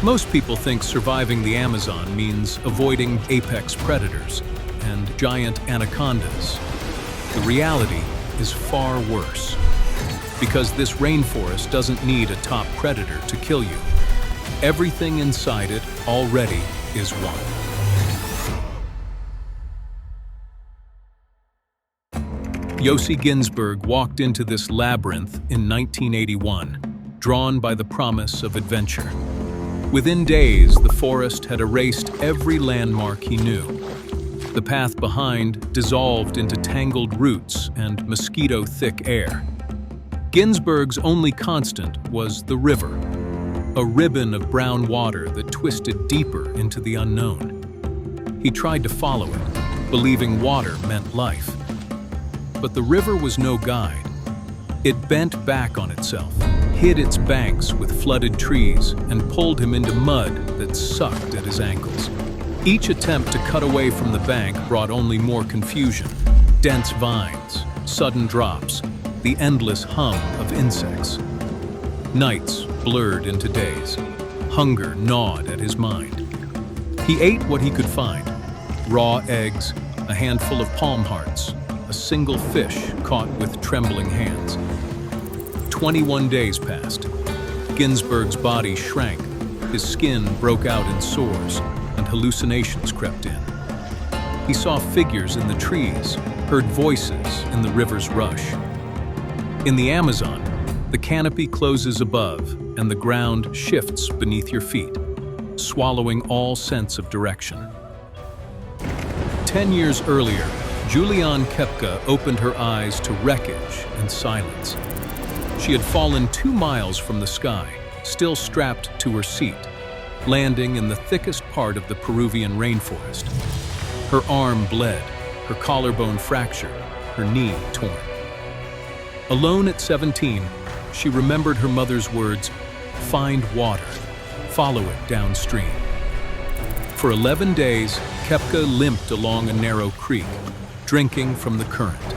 Most people think surviving the Amazon means avoiding apex predators and giant anacondas. The reality is far worse, because this rainforest doesn't need a top predator to kill you. Everything inside it already is one. Yossi Ginsberg walked into this labyrinth in 1981, drawn by the promise of adventure. Within days, the forest had erased every landmark he knew. The path behind dissolved into tangled roots and mosquito-thick air. Ginsberg's only constant was the river, a ribbon of brown water that twisted deeper into the unknown. He tried to follow it, believing water meant life. But the river was no guide. It bent back on itself, hid its banks with flooded trees, and pulled him into mud that sucked at his ankles. Each attempt to cut away from the bank brought only more confusion. Dense vines, sudden drops, the endless hum of insects. Nights blurred into days. Hunger gnawed at his mind. He ate what he could find: raw eggs, a handful of palm hearts, a single fish caught with trembling hands. 21 days passed. Ginsberg's body shrank, his skin broke out in sores, and hallucinations crept in. He saw figures in the trees, heard voices in the river's rush. In the Amazon, the canopy closes above and the ground shifts beneath your feet, swallowing all sense of direction. 10 years earlier, Juliane Kepka opened her eyes to wreckage and silence. She had fallen 2 miles from the sky, still strapped to her seat, landing in the thickest part of the Peruvian rainforest. Her arm bled, her collarbone fractured, her knee torn. Alone at 17, she remembered her mother's words, "Find water, follow it downstream." For 11 days, Kepka limped along a narrow creek, drinking from the current,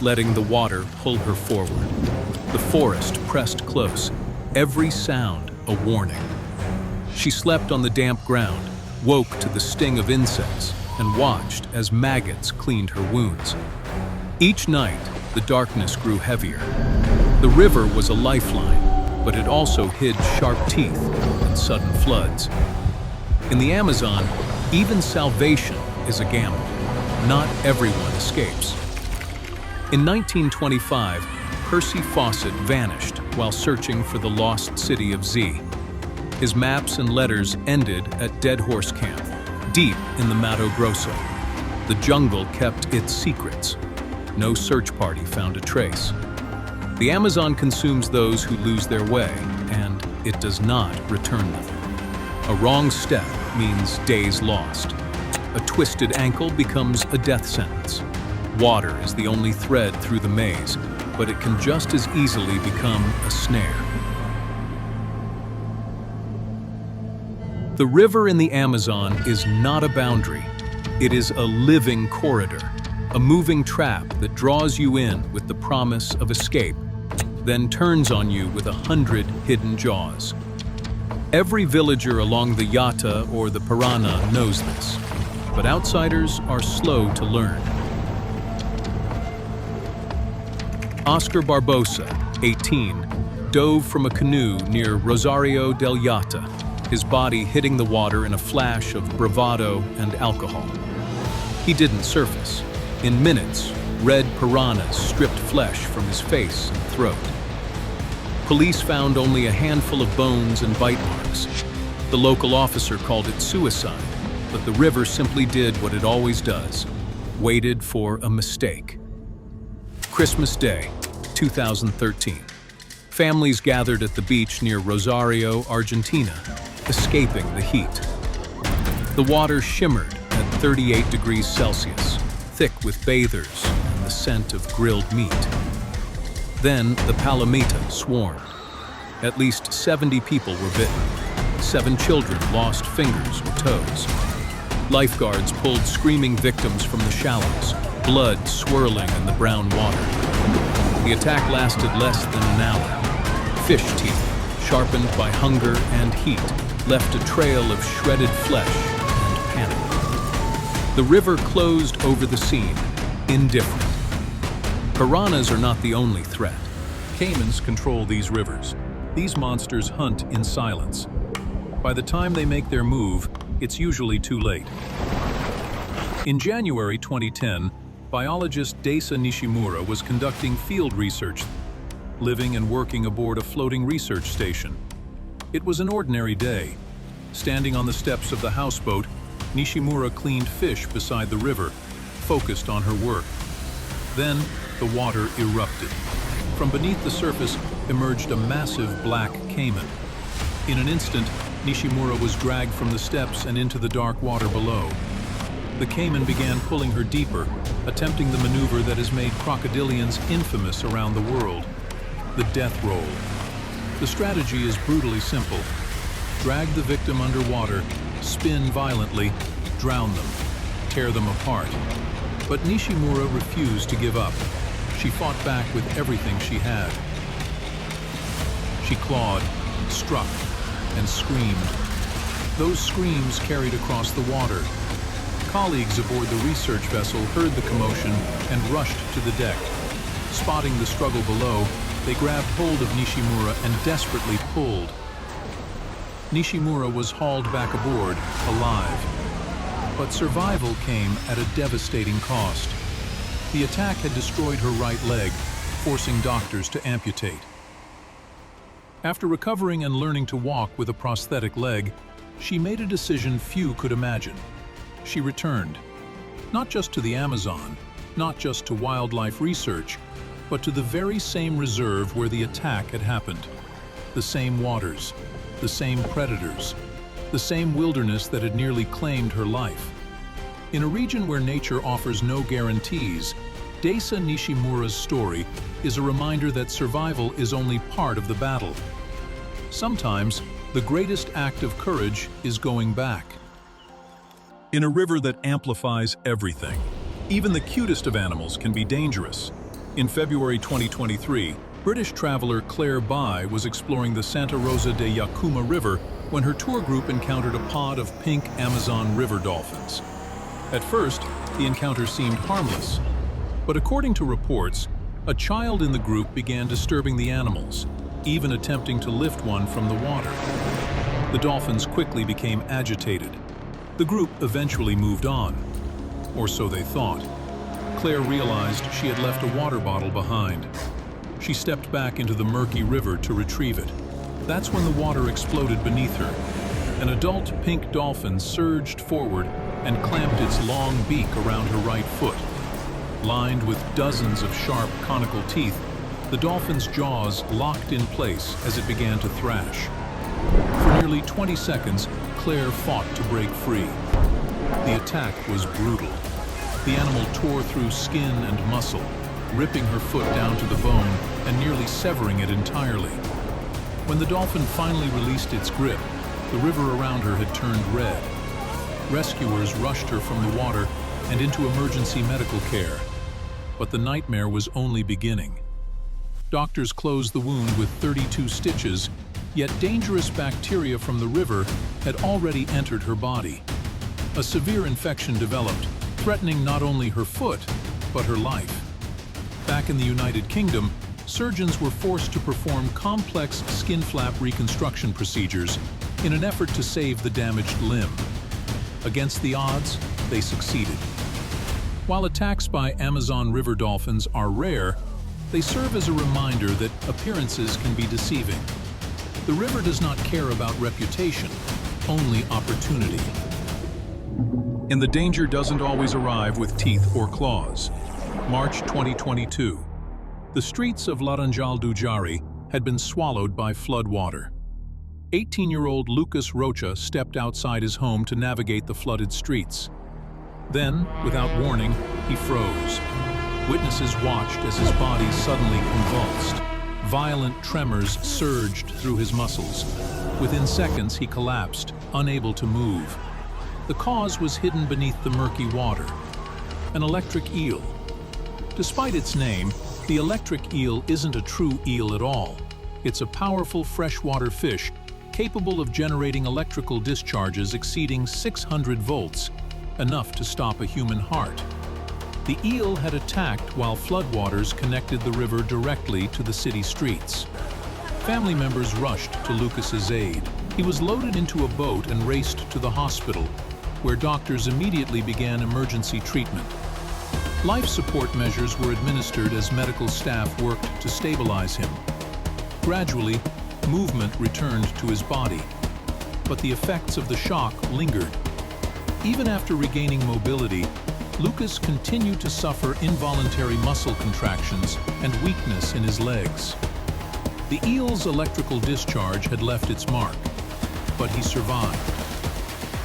letting the water pull her forward. The forest pressed close, every sound a warning. She slept on the damp ground, woke to the sting of insects, and watched as maggots cleaned her wounds. Each night, the darkness grew heavier. The river was a lifeline, but it also hid sharp teeth and sudden floods. In the Amazon, even salvation is a gamble. Not everyone escapes. In 1925, Percy Fawcett vanished while searching for the lost city of Z. His maps and letters ended at Dead Horse Camp, deep in the Mato Grosso. The jungle kept its secrets. No search party found a trace. The Amazon consumes those who lose their way, and it does not return them. A wrong step means days lost. A twisted ankle becomes a death sentence. Water is the only thread through the maze, but it can just as easily become a snare. The river in the Amazon is not a boundary. It is a living corridor, a moving trap that draws you in with the promise of escape, then turns on you with 100 hidden jaws. Every villager along the Yata or the Parana knows this, but outsiders are slow to learn. Oscar Barbosa, 18, dove from a canoe near Rosario del Yata, his body hitting the water in a flash of bravado and alcohol. He didn't surface. In minutes, red piranhas stripped flesh from his face and throat. Police found only a handful of bones and bite marks. The local officer called it suicide, but the river simply did what it always does, waited for a mistake. Christmas Day, 2013. Families gathered at the beach near Rosario, Argentina, escaping the heat. The water shimmered at 38 degrees Celsius, thick with bathers and the scent of grilled meat. Then the Palomita swarmed. At least 70 people were bitten. 7 children lost fingers or toes. Lifeguards pulled screaming victims from the shallows, blood swirling in the brown water. The attack lasted less than an hour. Fish teeth, sharpened by hunger and heat, left a trail of shredded flesh and panic. The river closed over the scene, indifferent. Piranhas are not the only threat. Caimans control these rivers. These monsters hunt in silence. By the time they make their move, it's usually too late. In January 2010, biologist Deisa Nishimura was conducting field research, living and working aboard a floating research station. It was an ordinary day. Standing on the steps of the houseboat, Nishimura cleaned fish beside the river, focused on her work. Then, the water erupted. From beneath the surface emerged a massive black caiman. In an instant, Nishimura was dragged from the steps and into the dark water below. The caiman began pulling her deeper, attempting the maneuver that has made crocodilians infamous around the world: the death roll. The strategy is brutally simple. Drag the victim underwater, spin violently, drown them, tear them apart. But Nishimura refused to give up. She fought back with everything she had. She clawed, struck, and screamed. Those screams carried across the water. Colleagues aboard the research vessel heard the commotion and rushed to the deck. Spotting the struggle below, they grabbed hold of Nishimura and desperately pulled. Nishimura was hauled back aboard, alive. But survival came at a devastating cost. The attack had destroyed her right leg, forcing doctors to amputate. After recovering and learning to walk with a prosthetic leg, she made a decision few could imagine. She returned, not just to the Amazon, not just to wildlife research, but to the very same reserve where the attack had happened. The same waters, the same predators, the same wilderness that had nearly claimed her life. In a region where nature offers no guarantees, Deisa Nishimura's story is a reminder that survival is only part of the battle. Sometimes, the greatest act of courage is going back. In a river that amplifies everything, even the cutest of animals can be dangerous. In February 2023, British traveler Claire Bai was exploring the Santa Rosa de Yacuma River when her tour group encountered a pod of pink Amazon river dolphins. At first, the encounter seemed harmless, but according to reports, a child in the group began disturbing the animals, even attempting to lift one from the water. The dolphins quickly became agitated. The group eventually moved on, or so they thought. Claire realized she had left a water bottle behind. She stepped back into the murky river to retrieve it. That's when the water exploded beneath her. An adult pink dolphin surged forward and clamped its long beak around her right foot. Lined with dozens of sharp, conical teeth, the dolphin's jaws locked in place as it began to thrash. For nearly 20 seconds, Claire fought to break free. The attack was brutal. The animal tore through skin and muscle, ripping her foot down to the bone and nearly severing it entirely. When the dolphin finally released its grip, the river around her had turned red. Rescuers rushed her from the water and into emergency medical care. But the nightmare was only beginning. Doctors closed the wound with 32 stitches, yet dangerous bacteria from the river had already entered her body. A severe infection developed, threatening not only her foot, but her life. Back in the United Kingdom, surgeons were forced to perform complex skin flap reconstruction procedures in an effort to save the damaged limb. Against the odds, they succeeded. While attacks by Amazon river dolphins are rare, they serve as a reminder that appearances can be deceiving. The river does not care about reputation, only opportunity. And the danger doesn't always arrive with teeth or claws. March 2022. The streets of Laranjal do Jari had been swallowed by floodwater. 18-year-old Lucas Rocha stepped outside his home to navigate the flooded streets. Then, without warning, he froze. Witnesses watched as his body suddenly convulsed. Violent tremors surged through his muscles. Within seconds, he collapsed, unable to move. The cause was hidden beneath the murky water. An electric eel. Despite its name, the electric eel isn't a true eel at all. It's a powerful freshwater fish capable of generating electrical discharges exceeding 600 volts, enough to stop a human heart. The eel had attacked while floodwaters connected the river directly to the city streets. Family members rushed to Lucas's aid. He was loaded into a boat and raced to the hospital, where doctors immediately began emergency treatment. Life support measures were administered as medical staff worked to stabilize him. Gradually, movement returned to his body, but the effects of the shock lingered. Even after regaining mobility, Lucas continued to suffer involuntary muscle contractions and weakness in his legs. The eel's electrical discharge had left its mark, but he survived.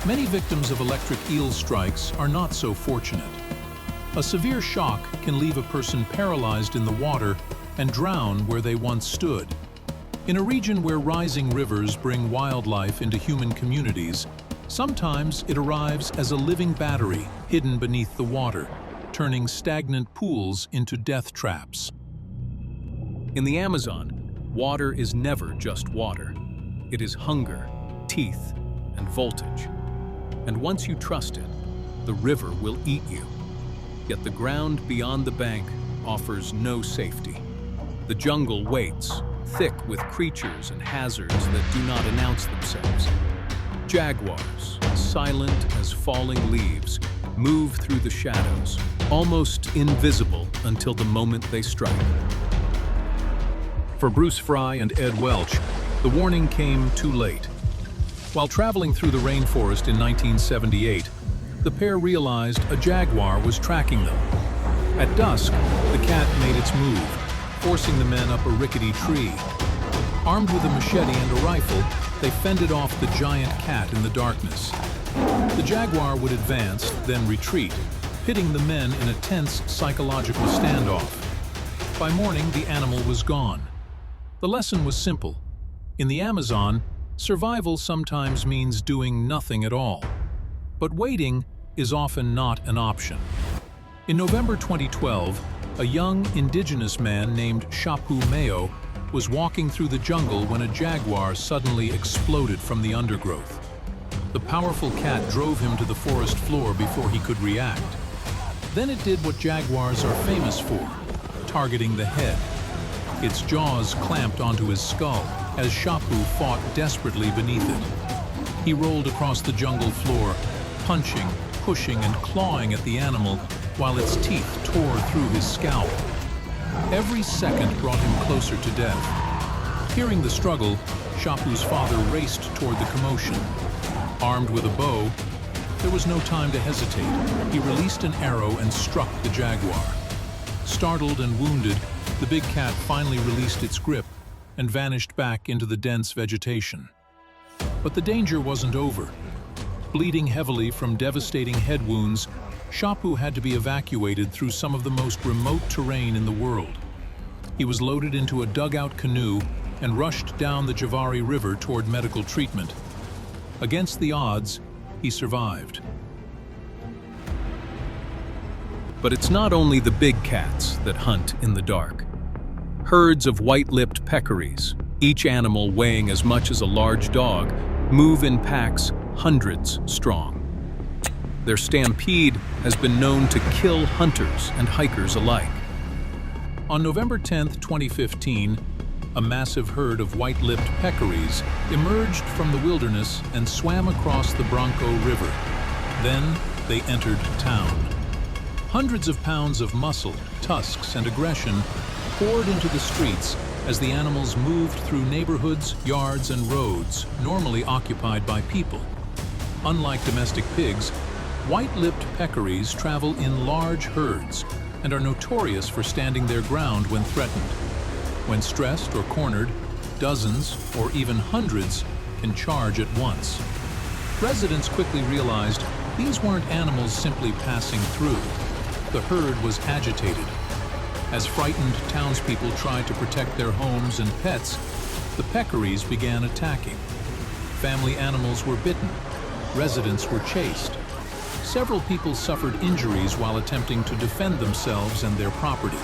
Many victims of electric eel strikes are not so fortunate. A severe shock can leave a person paralyzed in the water and drown where they once stood. In a region where rising rivers bring wildlife into human communities, sometimes it arrives as a living battery hidden beneath the water, turning stagnant pools into death traps. In the Amazon, water is never just water. It is hunger, teeth, and voltage. And once you trust it, the river will eat you. Yet the ground beyond the bank offers no safety. The jungle waits, thick with creatures and hazards that do not announce themselves. Jaguars, silent as falling leaves, move through the shadows, almost invisible until the moment they strike. For Bruce Fry and Ed Welch, the warning came too late. While traveling through the rainforest in 1978, the pair realized a jaguar was tracking them. At dusk, the cat made its move, forcing the men up a rickety tree. Armed with a machete and a rifle, they fended off the giant cat in the darkness. The jaguar would advance, then retreat, pitting the men in a tense psychological standoff. By morning, the animal was gone. The lesson was simple. In the Amazon, survival sometimes means doing nothing at all. But waiting is often not an option. In November 2012, a young indigenous man named Shapu Mayo was walking through the jungle when a jaguar suddenly exploded from the undergrowth. The powerful cat drove him to the forest floor before he could react. Then it did what jaguars are famous for, targeting the head. Its jaws clamped onto his skull as Shapu fought desperately beneath it. He rolled across the jungle floor, punching, pushing, and clawing at the animal while its teeth tore through his scalp. Every second brought him closer to death. Hearing the struggle, Shapu's father raced toward the commotion. Armed with a bow, there was no time to hesitate. He released an arrow and struck the jaguar. Startled and wounded, the big cat finally released its grip and vanished back into the dense vegetation. But the danger wasn't over. Bleeding heavily from devastating head wounds, Shapu had to be evacuated through some of the most remote terrain in the world. He was loaded into a dugout canoe and rushed down the Javari River toward medical treatment. Against the odds, he survived. But it's not only the big cats that hunt in the dark. Herds of white-lipped peccaries, each animal weighing as much as a large dog, move in packs hundreds strong. Their stampede has been known to kill hunters and hikers alike. On November 10, 2015, a massive herd of white-lipped peccaries emerged from the wilderness and swam across the Bronco River. Then they entered town. Hundreds of pounds of muscle, tusks, and aggression poured into the streets as the animals moved through neighborhoods, yards, and roads normally occupied by people. Unlike domestic pigs, white-lipped peccaries travel in large herds and are notorious for standing their ground when threatened. When stressed or cornered, dozens or even hundreds can charge at once. Residents quickly realized these weren't animals simply passing through. The herd was agitated. As frightened townspeople tried to protect their homes and pets, the peccaries began attacking. Family animals were bitten. Residents were chased. Several people suffered injuries while attempting to defend themselves and their property.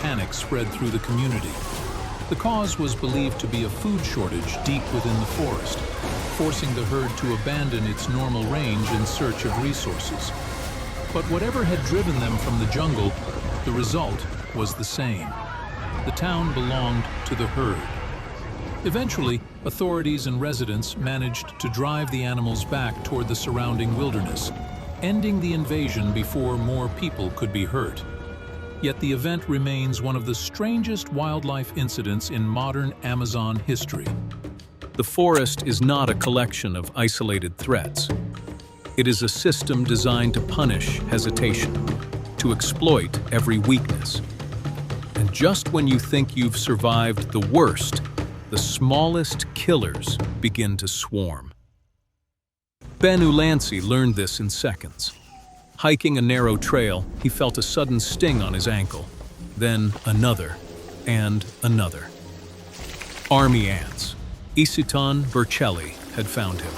Panic spread through the community. The cause was believed to be a food shortage deep within the forest, forcing the herd to abandon its normal range in search of resources. But whatever had driven them from the jungle, the result was the same. The town belonged to the herd. Eventually, authorities and residents managed to drive the animals back toward the surrounding wilderness, ending the invasion before more people could be hurt. Yet the event remains one of the strangest wildlife incidents in modern Amazon history. The forest is not a collection of isolated threats. It is a system designed to punish hesitation, to exploit every weakness. And just when you think you've survived the worst, the smallest killers begin to swarm. Ben Ulanzi learned this in seconds. Hiking a narrow trail, he felt a sudden sting on his ankle, then another, and another. Army ants. Isiton Bercelli had found him.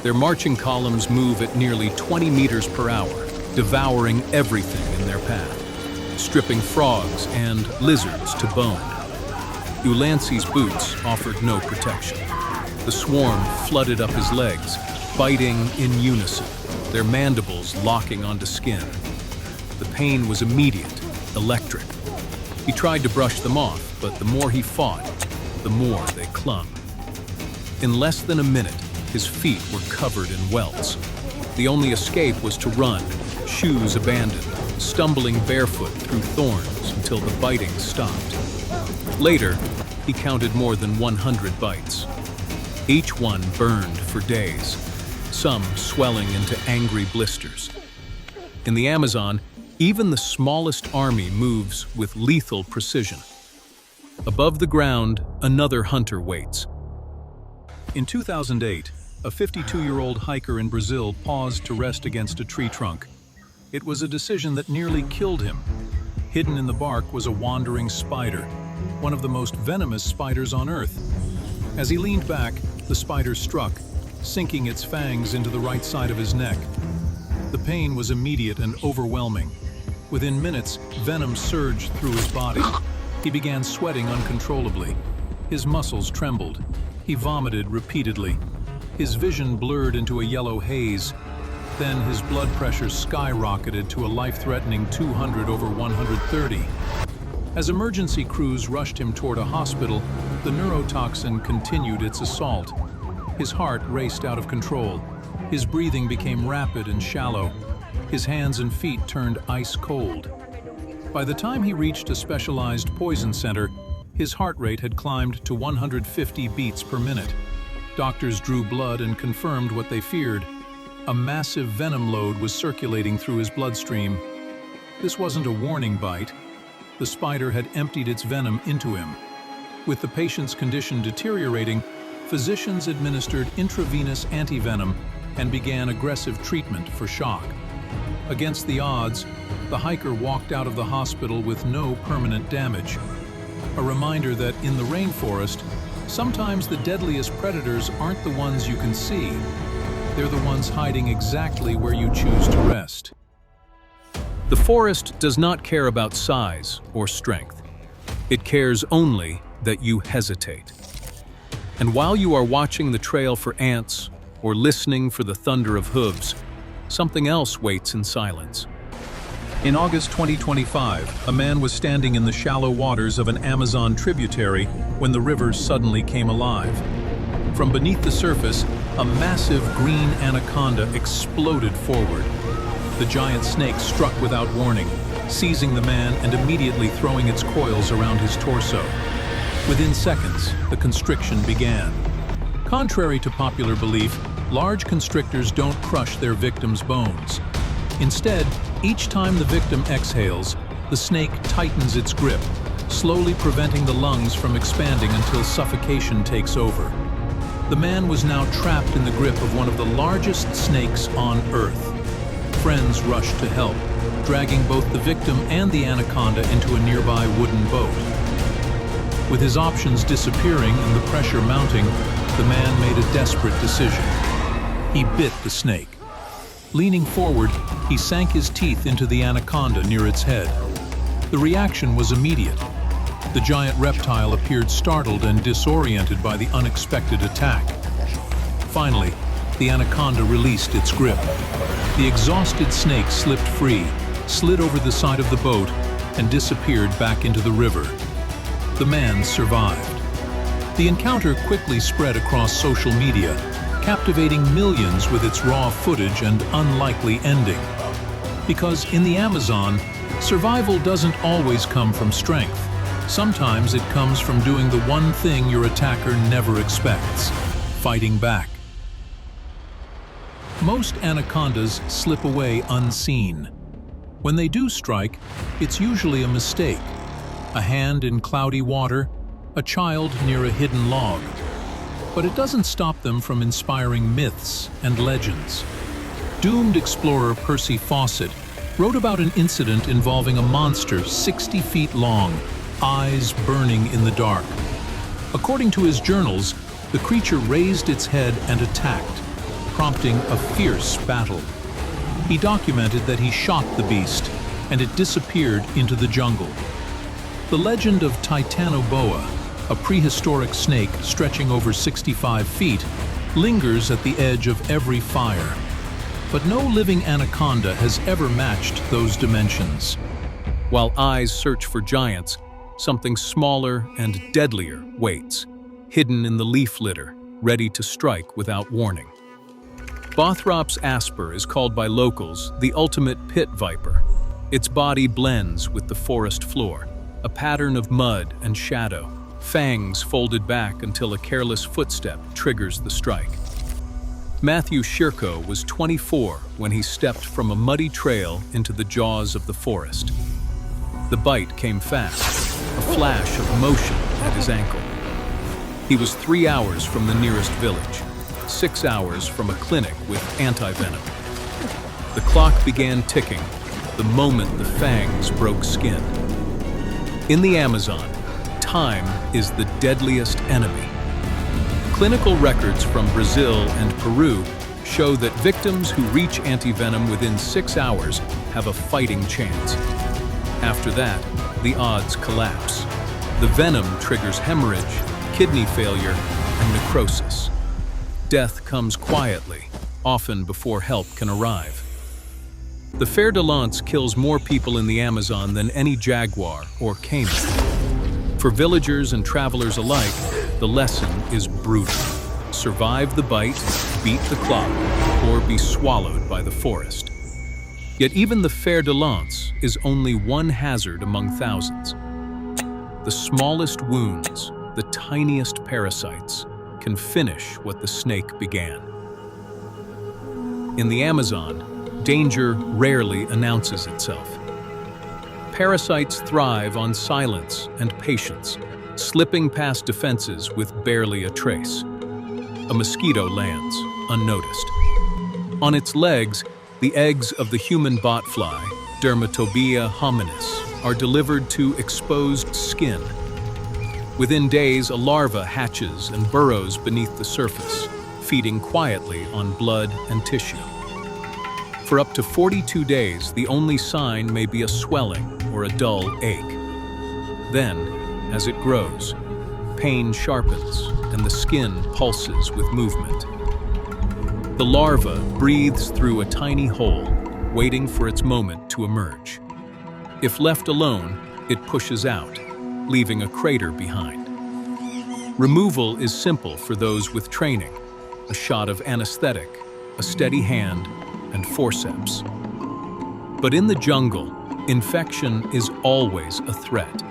Their marching columns move at nearly 20 meters per hour, devouring everything in their path, stripping frogs and lizards to bone. Ulanzi's boots offered no protection. The swarm flooded up his legs, biting in unison, their mandibles locking onto skin. The pain was immediate, electric. He tried to brush them off, but the more he fought, the more they clung. In less than a minute, his feet were covered in welts. The only escape was to run, shoes abandoned, stumbling barefoot through thorns until the biting stopped. Later, he counted more than 100 bites. Each one burned for days, some swelling into angry blisters. In the Amazon, even the smallest army moves with lethal precision. Above the ground, another hunter waits. In 2008, a 52-year-old hiker in Brazil paused to rest against a tree trunk. It was a decision that nearly killed him. Hidden in the bark was a wandering spider, one of the most venomous spiders on Earth. As he leaned back, the spider struck, sinking its fangs into the right side of his neck. The pain was immediate and overwhelming. Within minutes, venom surged through his body. He began sweating uncontrollably. His muscles trembled. He vomited repeatedly. His vision blurred into a yellow haze. Then his blood pressure skyrocketed to a life-threatening 200 over 130. As emergency crews rushed him toward a hospital, the neurotoxin continued its assault. His heart raced out of control. His breathing became rapid and shallow. His hands and feet turned ice cold. By the time he reached a specialized poison center, his heart rate had climbed to 150 beats per minute. Doctors drew blood and confirmed what they feared. A massive venom load was circulating through his bloodstream. This wasn't a warning bite. The spider had emptied its venom into him. With the patient's condition deteriorating, physicians administered intravenous antivenom and began aggressive treatment for shock. Against the odds, the hiker walked out of the hospital with no permanent damage. A reminder that in the rainforest, sometimes the deadliest predators aren't the ones you can see. They're the ones hiding exactly where you choose to rest. The forest does not care about size or strength. It cares only that you hesitate. And while you are watching the trail for ants or listening for the thunder of hooves, something else waits in silence. In August 2025, a man was standing in the shallow waters of an Amazon tributary when the river suddenly came alive. From beneath the surface, a massive green anaconda exploded forward. The giant snake struck without warning, seizing the man and immediately throwing its coils around his torso. Within seconds, the constriction began. Contrary to popular belief, large constrictors don't crush their victims' bones. Instead, each time the victim exhales, the snake tightens its grip, slowly preventing the lungs from expanding until suffocation takes over. The man was now trapped in the grip of one of the largest snakes on Earth. Friends rushed to help, dragging both the victim and the anaconda into a nearby wooden boat. With his options disappearing and the pressure mounting, the man made a desperate decision. He bit the snake. Leaning forward, he sank his teeth into the anaconda near its head. The reaction was immediate. The giant reptile appeared startled and disoriented by the unexpected attack. Finally, the anaconda released its grip. The exhausted snake slipped free, slid over the side of the boat, and disappeared back into the river. The man survived. The encounter quickly spread across social media, captivating millions with its raw footage and unlikely ending. Because in the Amazon, survival doesn't always come from strength. Sometimes it comes from doing the one thing your attacker never expects: fighting back. Most anacondas slip away unseen. When they do strike, it's usually a mistake: a hand in cloudy water, a child near a hidden log. But it doesn't stop them from inspiring myths and legends. Doomed explorer Percy Fawcett wrote about an incident involving a monster 60 feet long, eyes burning in the dark. According to his journals, the creature raised its head and attacked, prompting a fierce battle. He documented that he shot the beast, and it disappeared into the jungle. The legend of Titanoboa, a prehistoric snake stretching over 65 feet, lingers at the edge of every fire. But no living anaconda has ever matched those dimensions. While eyes search for giants, something smaller and deadlier waits, hidden in the leaf litter, ready to strike without warning. Bothrops asper is called by locals the ultimate pit viper. Its body blends with the forest floor, a pattern of mud and shadow, fangs folded back until a careless footstep triggers the strike. Matthew Shirko was 24 when he stepped from a muddy trail into the jaws of the forest. The bite came fast, a flash of motion at his ankle. He was 3 hours from the nearest village, 6 hours from a clinic with anti-venom. The clock began ticking the moment the fangs broke skin. In the Amazon, time is the deadliest enemy. Clinical records from Brazil and Peru show that victims who reach anti-venom within 6 hours have a fighting chance. After that, the odds collapse. The venom triggers hemorrhage, kidney failure, and necrosis. Death comes quietly, often before help can arrive. The fer de lance kills more people in the Amazon than any jaguar or caiman. For villagers and travelers alike, the lesson is brutal. Survive the bite, beat the clock, or be swallowed by the forest. Yet even the fer de lance is only one hazard among thousands. The smallest wounds, the tiniest parasites, can finish what the snake began. In the Amazon, danger rarely announces itself. Parasites thrive on silence and patience, slipping past defenses with barely a trace. A mosquito lands, unnoticed. On its legs, the eggs of the human botfly, Dermatobia hominis, are delivered to exposed skin. Within days, a larva hatches and burrows beneath the surface, feeding quietly on blood and tissue. For up to 42 days, the only sign may be a swelling or a dull ache. Then, as it grows, pain sharpens and the skin pulses with movement. The larva breathes through a tiny hole, waiting for its moment to emerge. If left alone, it pushes out, leaving a crater behind. Removal is simple for those with training: a shot of anesthetic, a steady hand, and forceps. But in the jungle, infection is always a threat.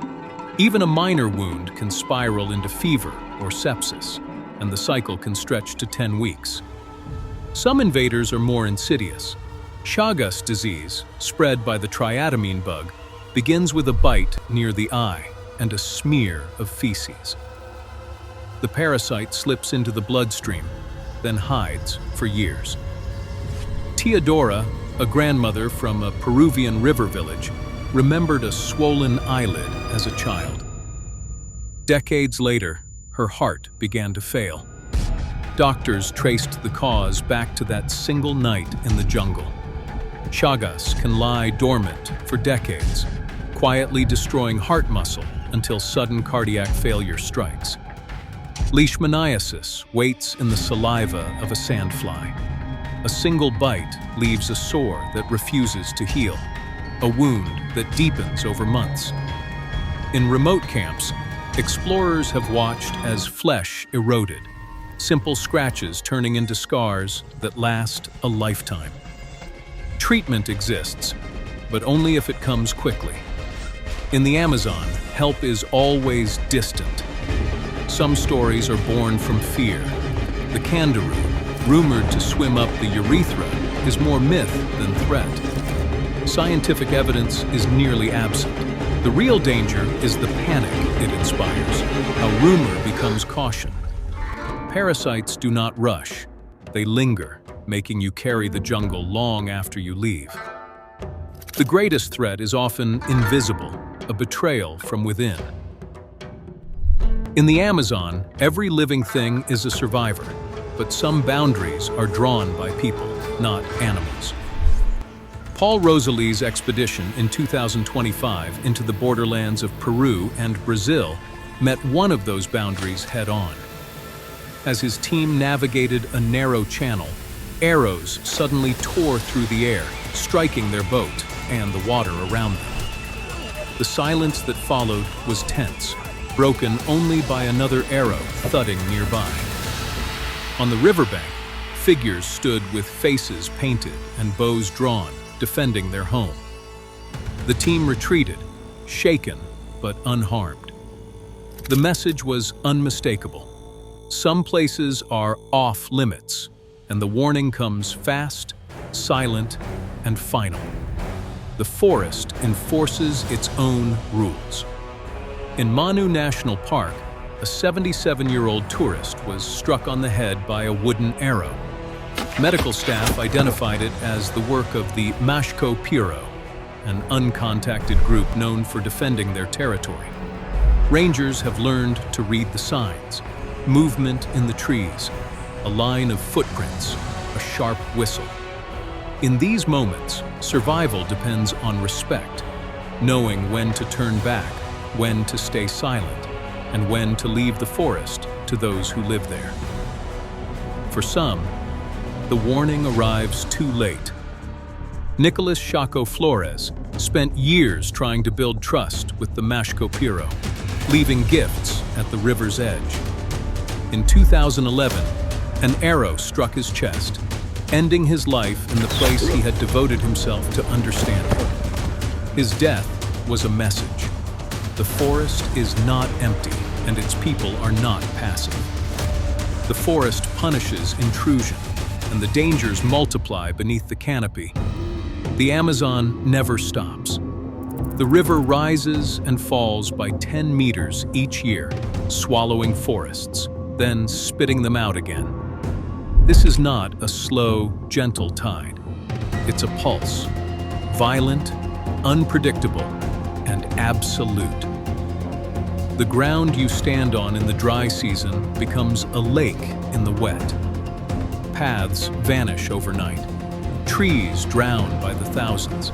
Even a minor wound can spiral into fever or sepsis, and the cycle can stretch to 10 weeks. Some invaders are more insidious. Chagas disease, spread by the triatamine bug, begins with a bite near the eye and a smear of feces. The parasite slips into the bloodstream, then hides for years. Teodora, a grandmother from a Peruvian river village, remembered a swollen eyelid as a child. Decades later, her heart began to fail. Doctors traced the cause back to that single night in the jungle. Chagas can lie dormant for decades, quietly destroying heart muscle until sudden cardiac failure strikes. Leishmaniasis waits in the saliva of a sandfly. A single bite leaves a sore that refuses to heal, a wound that deepens over months. In remote camps, explorers have watched as flesh eroded, simple scratches turning into scars that last a lifetime. Treatment exists, but only if it comes quickly. In the Amazon, help is always distant. Some stories are born from fear. The kangaroo, rumored to swim up the urethra, is more myth than threat. Scientific evidence is nearly absent. The real danger is the panic it inspires, how rumor becomes caution. Parasites do not rush. They linger, making you carry the jungle long after you leave. The greatest threat is often invisible, a betrayal from within. In the Amazon, every living thing is a survivor, but some boundaries are drawn by people, not animals. Paul Rosalie's expedition in 2025 into the borderlands of Peru and Brazil met one of those boundaries head-on. As his team navigated a narrow channel, arrows suddenly tore through the air, striking their boat and the water around them. The silence that followed was tense, broken only by another arrow thudding nearby. On the riverbank, figures stood with faces painted and bows drawn, defending their home. The team retreated, shaken but unharmed. The message was unmistakable. Some places are off limits, and the warning comes fast, silent, and final. The forest enforces its own rules. In Manu National Park, a 77-year-old tourist was struck on the head by a wooden arrow. Medical staff identified it as the work of the Mashco Piro, an uncontacted group known for defending their territory. Rangers have learned to read the signs: movement in the trees, a line of footprints, a sharp whistle. In these moments, survival depends on respect, knowing when to turn back, when to stay silent, and when to leave the forest to those who live there. For some, the warning arrives too late. Nicolas Chaco Flores spent years trying to build trust with the Mashco Piro, leaving gifts at the river's edge. In 2011, an arrow struck his chest, ending his life in the place he had devoted himself to understanding. His death was a message. The forest is not empty, and its people are not passive. The forest punishes intrusion, and the dangers multiply beneath the canopy. The Amazon never stops. The river rises and falls by 10 meters each year, swallowing forests, then spitting them out again. This is not a slow, gentle tide. It's a pulse, violent, unpredictable, and absolute. The ground you stand on in the dry season becomes a lake in the wet. Paths vanish overnight. Trees drown by the thousands.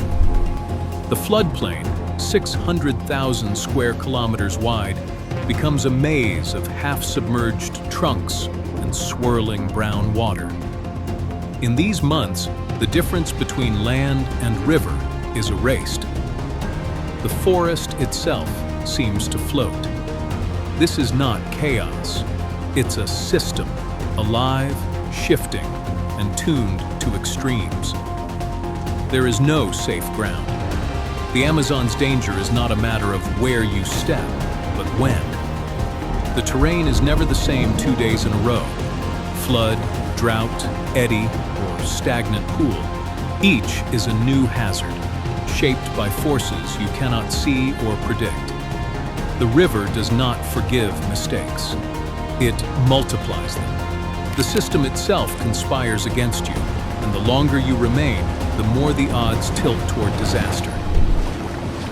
The floodplain, 600,000 square kilometers wide, becomes a maze of half-submerged trunks and swirling brown water. In these months, the difference between land and river is erased. The forest itself seems to float. This is not chaos. It's a system, alive, shifting, and tuned to extremes. There is no safe ground. The Amazon's danger is not a matter of where you step, but when. The terrain is never the same 2 days in a row. Flood, drought, eddy, or stagnant pool. Each is a new hazard, shaped by forces you cannot see or predict. The river does not forgive mistakes. It multiplies them. The system itself conspires against you, and the longer you remain, the more the odds tilt toward disaster.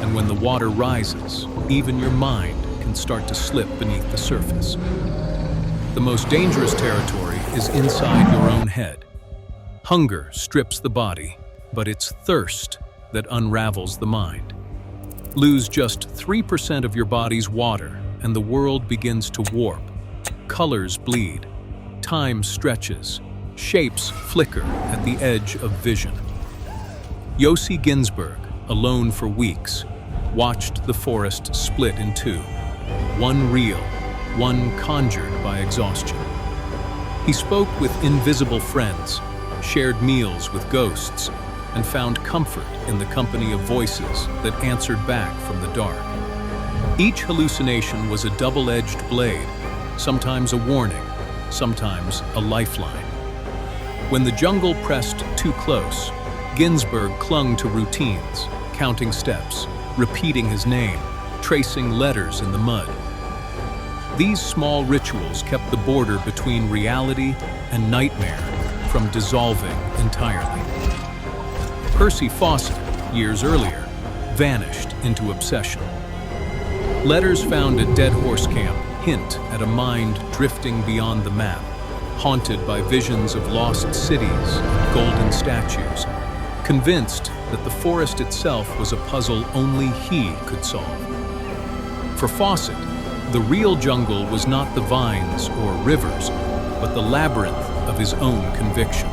And when the water rises, even your mind can start to slip beneath the surface. The most dangerous territory is inside your own head. Hunger strips the body, but it's thirst that unravels the mind. Lose just 3% of your body's water, and the world begins to warp. Colors bleed, time stretches, shapes flicker at the edge of vision. Yossi Ginsberg, alone for weeks, watched the forest split in two, one real, one conjured by exhaustion. He spoke with invisible friends, shared meals with ghosts, and found comfort in the company of voices that answered back from the dark. Each hallucination was a double-edged blade, sometimes a warning, sometimes a lifeline. When the jungle pressed too close, Ginsberg clung to routines, counting steps, repeating his name, tracing letters in the mud. These small rituals kept the border between reality and nightmare from dissolving entirely. Percy Fawcett, years earlier, vanished into obsession. Letters found at Dead Horse Camp hint at a mind drifting beyond the map, haunted by visions of lost cities and golden statues, convinced that the forest itself was a puzzle only he could solve. For Fawcett, the real jungle was not the vines or rivers, but the labyrinth of his own conviction.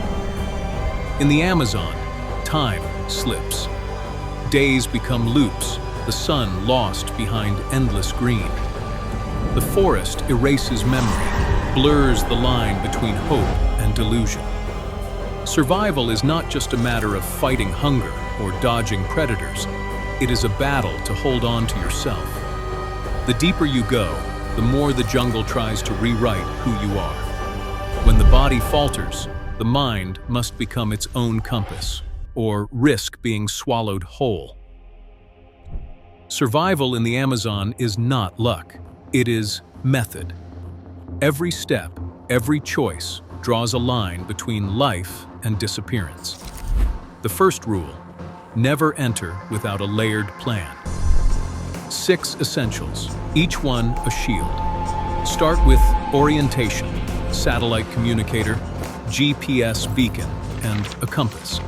In the Amazon, time slips. Days become loops, the sun lost behind endless green. The forest erases memory, blurs the line between hope and delusion. Survival is not just a matter of fighting hunger or dodging predators. It is a battle to hold on to yourself. The deeper you go, the more the jungle tries to rewrite who you are. When the body falters, the mind must become its own compass, or risk being swallowed whole. Survival in the Amazon is not luck, it is method. Every step, every choice draws a line between life and disappearance. The first rule: never enter without a layered plan. 6 essentials, each one a shield. Start with orientation, satellite communicator, GPS beacon, and a compass.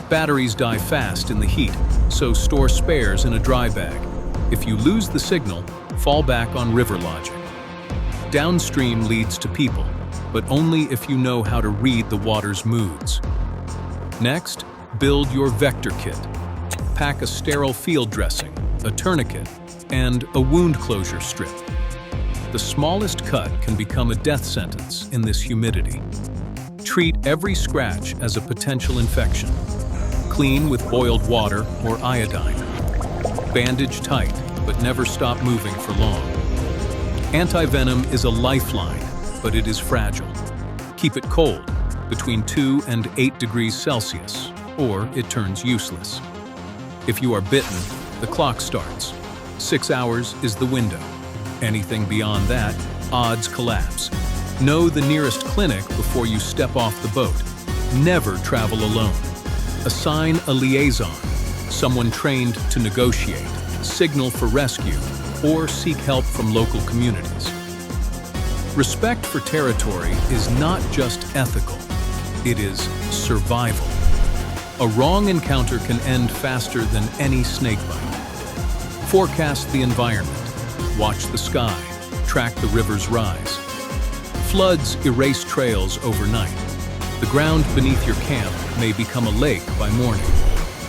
Batteries die fast in the heat, so store spares in a dry bag. If you lose the signal, fall back on river logic. Downstream leads to people, but only if you know how to read the water's moods. Next, build your vector kit. Pack a sterile field dressing, a tourniquet, and a wound closure strip. The smallest cut can become a death sentence in this humidity. Treat every scratch as a potential infection. Clean with boiled water or iodine. Bandage tight, but never stop moving for long. Antivenom is a lifeline, but it is fragile. Keep it cold, between 2 and 8 degrees Celsius, or it turns useless. If you are bitten, the clock starts. 6 hours is the window. Anything beyond that, odds collapse. Know the nearest clinic before you step off the boat. Never travel alone. Assign a liaison, someone trained to negotiate, signal for rescue, or seek help from local communities. Respect for territory is not just ethical, it is survival. A wrong encounter can end faster than any snakebite. Forecast the environment, watch the sky, track the river's rise. Floods erase trails overnight. The ground beneath your camp may become a lake by morning.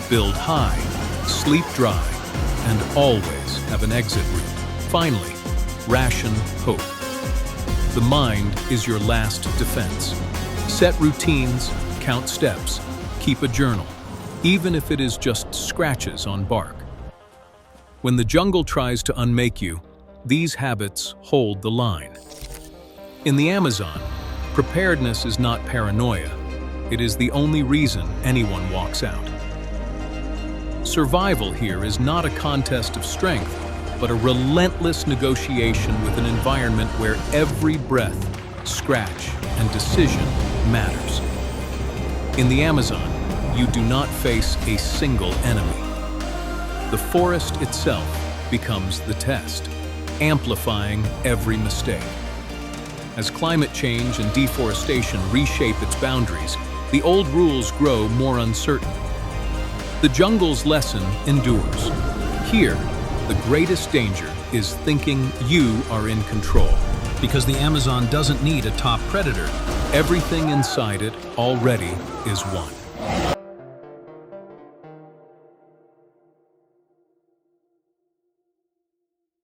Build high, sleep dry, and always have an exit route. Finally, ration hope. The mind is your last defense. Set routines, count steps, keep a journal, even if it is just scratches on bark. When the jungle tries to unmake you, these habits hold the line. In the Amazon, preparedness is not paranoia. It is the only reason anyone walks out. Survival here is not a contest of strength, but a relentless negotiation with an environment where every breath, scratch, and decision matters. In the Amazon, you do not face a single enemy. The forest itself becomes the test, amplifying every mistake. As climate change and deforestation reshape its boundaries, the old rules grow more uncertain. The jungle's lesson endures. Here, the greatest danger is thinking you are in control. Because the Amazon doesn't need a top predator. Everything inside it already is one.